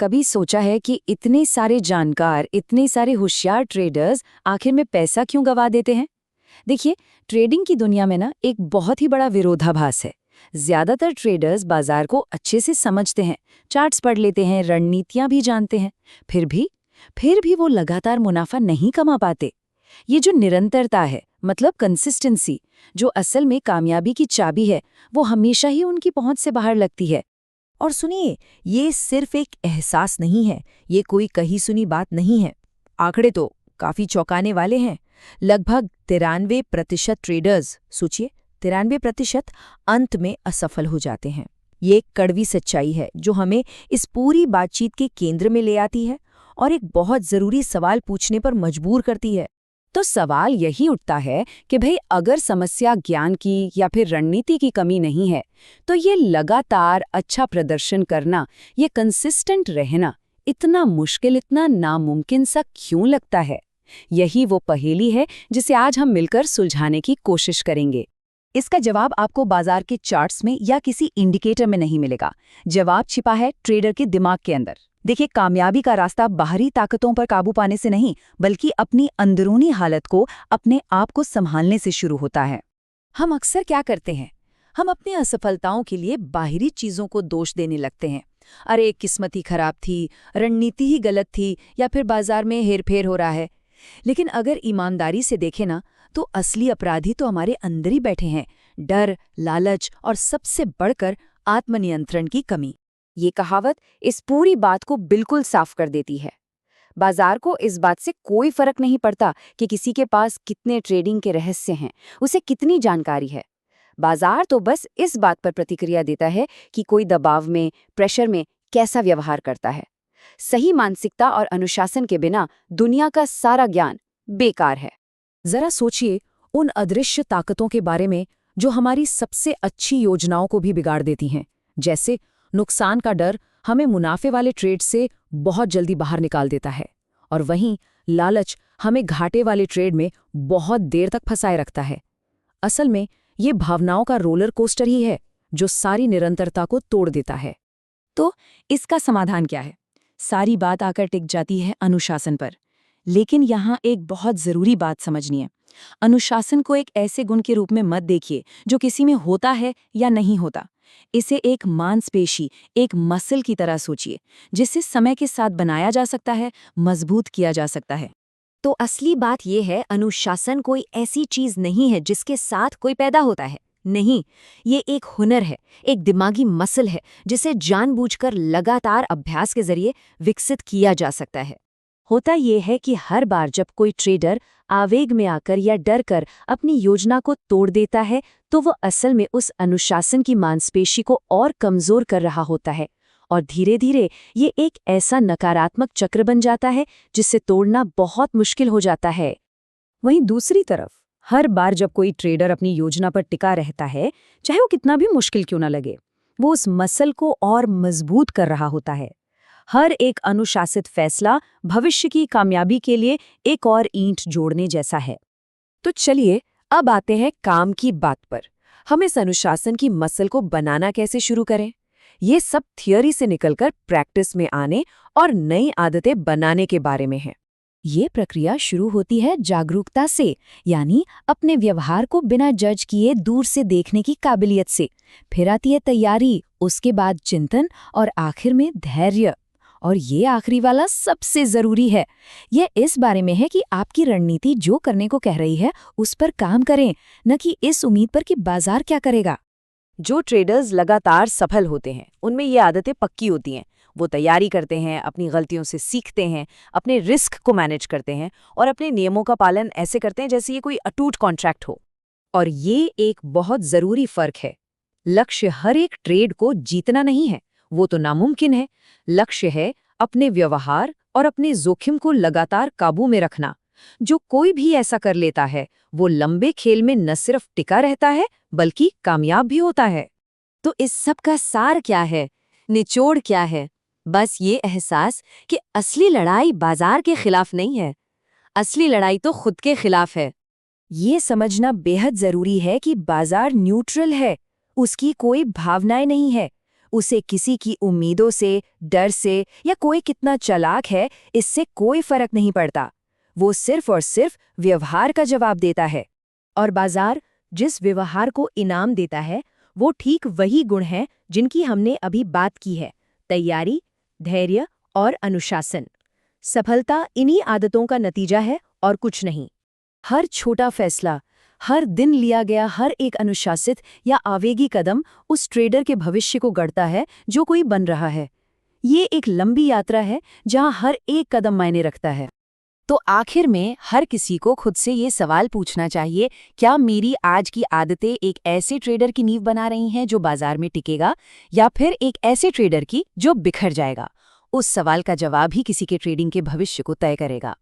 कभी सोचा है कि इतने सारे जानकार, इतने सारे होशियार ट्रेडर्स आखिर में पैसा क्यों गवा देते हैं? देखिए, ट्रेडिंग की दुनिया में ना एक बहुत ही बड़ा विरोधाभास है। ज्यादातर ट्रेडर्स बाजार को अच्छे से समझते हैं, चार्ट्स पढ़ लेते हैं, रणनीतियां भी जानते हैं। फिर भी वो लगातार मुनाफा नहीं कमा पाते। ये जो निरंतरता है, मतलब कंसिस्टेंसी, जो असल में कामयाबी की चाबी है, वो हमेशा ही उनकी पहुंच से बाहर लगती है। और सुनिए, ये सिर्फ एक एहसास नहीं है, ये कोई कही सुनी बात नहीं है। आंकड़े तो काफी चौंकाने वाले हैं। लगभग 93% ट्रेडर्स, सोचिए 93% अंत में असफल हो जाते हैं। ये एक कड़वी सच्चाई है जो हमें इस पूरी बातचीत के केंद्र में ले आती है और एक बहुत जरूरी सवाल पूछने पर मजबूर करती है। तो सवाल यही उठता है कि भाई, अगर समस्या ज्ञान की या फिर रणनीति की कमी नहीं है, तो ये लगातार अच्छा प्रदर्शन करना, ये कंसिस्टेंट रहना इतना मुश्किल, इतना नामुमकिन सा क्यों लगता है? यही वो पहेली है जिसे आज हम मिलकर सुलझाने की कोशिश करेंगे। इसका जवाब आपको बाजार के चार्ट्स में या किसी इंडिकेटर में नहीं मिलेगा। जवाब छिपा है ट्रेडर के दिमाग के अंदर। देखिए, कामयाबी का रास्ता बाहरी ताकतों पर काबू पाने से नहीं, बल्कि अपनी अंदरूनी हालत को, अपने आप को संभालने से शुरू होता है। हम अक्सर क्या करते हैं? हम अपनी असफलताओं के लिए बाहरी चीजों को दोष देने लगते हैं। अरे, किस्मत ही खराब थी, रणनीति ही गलत थी, या फिर बाजार में हेरफेर हो रहा है। लेकिन अगर ईमानदारी से देखें ना, तो असली अपराधी तो हमारे अंदर ही बैठे हैं। डर, लालच और सबसे बढ़कर आत्मनियंत्रण की कमी। ये कहावत इस पूरी बात को बिल्कुल साफ कर देती है। बाजार को इस बात से कोई फर्क नहीं पड़ता कि किसी के पास कितने ट्रेडिंग के रहस्य हैं, उसे कितनी जानकारी है। बाजार तो बस इस बात पर प्रतिक्रिया देता है कि कोई दबाव में, प्रेशर में कैसा व्यवहार करता है। सही मानसिकता और अनुशासन के बिना दुनिया का सारा ज्ञान बेकार है। जरा सोचिए उन अदृश्य ताकतों के बारे में जो हमारी सबसे अच्छी योजनाओं को भी बिगाड़ देती हैं। जैसे नुकसान का डर हमें मुनाफे वाले ट्रेड से बहुत जल्दी बाहर निकाल देता है, और वहीं लालच हमें घाटे वाले ट्रेड में बहुत देर तक फंसाए रखता है। असल में ये भावनाओं का रोलर कोस्टर ही है जो सारी निरंतरता को तोड़ देता है। तो इसका समाधान क्या है? सारी बात आकर टिक जाती है अनुशासन पर। लेकिन यहाँ एक बहुत जरूरी बात समझनी है। अनुशासन को एक ऐसे गुण के रूप में मत देखिए जो किसी में होता है या नहीं होता। इसे एक मांसपेशी, एक मसल की तरह सोचिए, जिसे समय के साथ बनाया जा सकता है, मजबूत किया जा सकता है। तो असली बात यह है, अनुशासन कोई ऐसी चीज नहीं है जिसके साथ कोई पैदा होता है। नहीं, ये एक हुनर है, एक दिमागी मसल है जिसे जानबूझकर लगातार अभ्यास के जरिए विकसित किया जा सकता है। होता यह है कि हर बार जब कोई ट्रेडर आवेग में आकर या डर कर अपनी योजना को तोड़ देता है, तो वो असल में उस अनुशासन की मांसपेशी को और कमजोर कर रहा होता है, और धीरे धीरे ये एक ऐसा नकारात्मक चक्र बन जाता है जिसे तोड़ना बहुत मुश्किल हो जाता है। वहीं दूसरी तरफ, हर बार जब कोई ट्रेडर अपनी योजना पर टिका रहता है, चाहे वो कितना भी मुश्किल क्यों ना लगे, वो उस मसल को और मजबूत कर रहा होता है। हर एक अनुशासित फैसला भविष्य की कामयाबी के लिए एक और ईंट जोड़ने जैसा है। तो चलिए अब आते हैं काम की बात पर। हम इस अनुशासन की मसल को बनाना कैसे शुरू करें? ये सब थियोरी से निकलकर प्रैक्टिस में आने और नई आदतें बनाने के बारे में है। ये प्रक्रिया शुरू होती है जागरूकता से, यानी अपने व्यवहार को बिना जज किए दूर से देखने की काबिलियत से। फिर आती है तैयारी, उसके बाद चिंतन और आखिर में धैर्य। और ये आखिरी वाला सबसे जरूरी है। यह इस बारे में है कि आपकी रणनीति जो करने को कह रही है उस पर काम करें, न कि इस उम्मीद पर कि बाजार क्या करेगा। जो ट्रेडर्स लगातार सफल होते हैं उनमें ये आदतें पक्की होती हैं। वो तैयारी करते हैं, अपनी गलतियों से सीखते हैं, अपने रिस्क को मैनेज करते हैं और अपने नियमों का पालन ऐसे करते हैं जैसे ये कोई अटूट कॉन्ट्रैक्ट हो। और ये एक बहुत जरूरी फर्क है। लक्ष्य हर एक ट्रेड को जीतना नहीं है, वो तो नामुमकिन है। लक्ष्य है अपने व्यवहार और अपने जोखिम को लगातार काबू में रखना। जो कोई भी ऐसा कर लेता है वो लंबे खेल में न सिर्फ टिका रहता है बल्कि कामयाब भी होता है। तो इस सब का सार क्या है, निचोड़ क्या है? बस ये एहसास कि असली लड़ाई बाजार के खिलाफ नहीं है, असली लड़ाई तो खुद के खिलाफ है। ये समझना बेहद जरूरी है कि बाजार न्यूट्रल है, उसकी कोई भावनाएं नहीं है। उसे किसी की उम्मीदों से, डर से या कोई कितना चालाक है, इससे कोई फर्क नहीं पड़ता। वो सिर्फ और सिर्फ व्यवहार का जवाब देता है। और बाजार जिस व्यवहार को इनाम देता है, वो ठीक वही गुण हैं जिनकी हमने अभी बात की है: तैयारी, धैर्य और अनुशासन। सफलता इन्हीं आदतों का नतीजा है और कुछ नहीं। हर छोटा फैसला, हर दिन लिया गया हर एक अनुशासित या आवेगी कदम उस ट्रेडर के भविष्य को गढ़ता है जो कोई बन रहा है। ये एक लंबी यात्रा है जहां हर एक कदम मायने रखता है। तो आखिर में हर किसी को खुद से ये सवाल पूछना चाहिए, क्या मेरी आज की आदतें एक ऐसे ट्रेडर की नींव बना रही हैं जो बाजार में टिकेगा, या फिर एक ऐसे ट्रेडर की जो बिखर जाएगा? उस सवाल का जवाब ही किसी के ट्रेडिंग के भविष्य को तय करेगा।